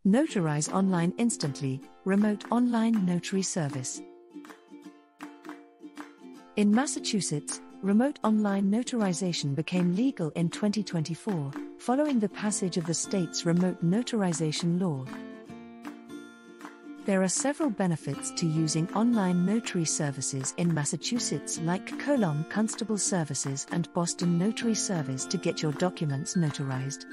Notarize online instantly, remote online notary service. In Massachusetts, remote online notarization became legal in 2024, following the passage of the state's remote notarization law. There are several benefits to using online notary services in Massachusetts, like 𝗏𝗏 Constable services and Boston Notary Service to get your documents notarized.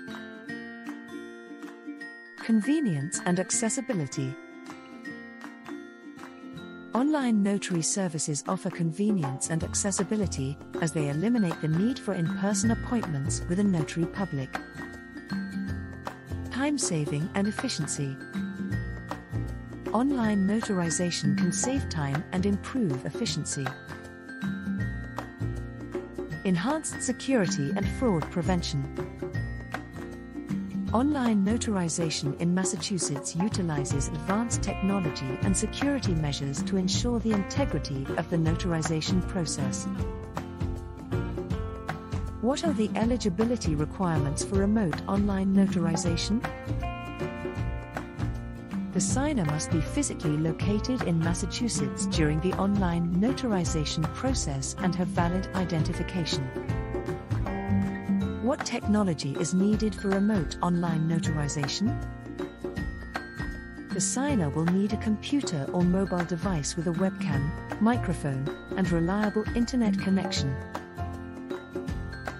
Convenience and accessibility. Online notary services offer convenience and accessibility, as they eliminate the need for in-person appointments with a notary public. Time saving and efficiency. Online notarization can save time and improve efficiency. Enhanced security and fraud prevention. Online notarization in Massachusetts utilizes advanced technology and security measures to ensure the integrity of the notarization process. What are the eligibility requirements for remote online notarization? The signer must be physically located in Massachusetts during the online notarization process and have valid identification. What technology is needed for remote online notarization? The signer will need a computer or mobile device with a webcam, microphone, and reliable internet connection.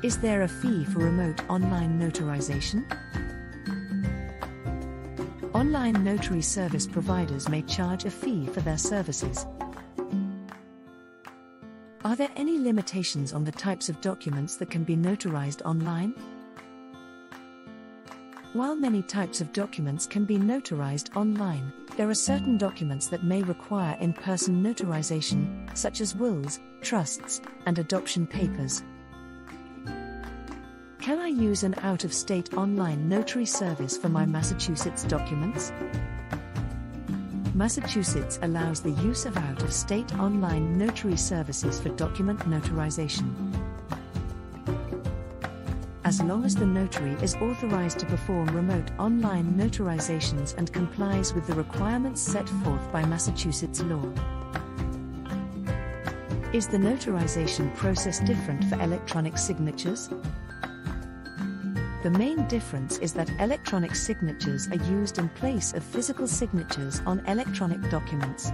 Is there a fee for remote online notarization? Online notary service providers may charge a fee for their services. Are there any limitations on the types of documents that can be notarized online? While many types of documents can be notarized online, there are certain documents that may require in-person notarization, such as wills, trusts, and adoption papers. Can I use an out-of-state online notary service for my Massachusetts documents? Massachusetts allows the use of out-of-state online notary services for document notarization. As long as the notary is authorized to perform remote online notarizations and complies with the requirements set forth by Massachusetts law. Is the notarization process different for electronic signatures? The main difference is that electronic signatures are used in place of physical signatures on electronic documents.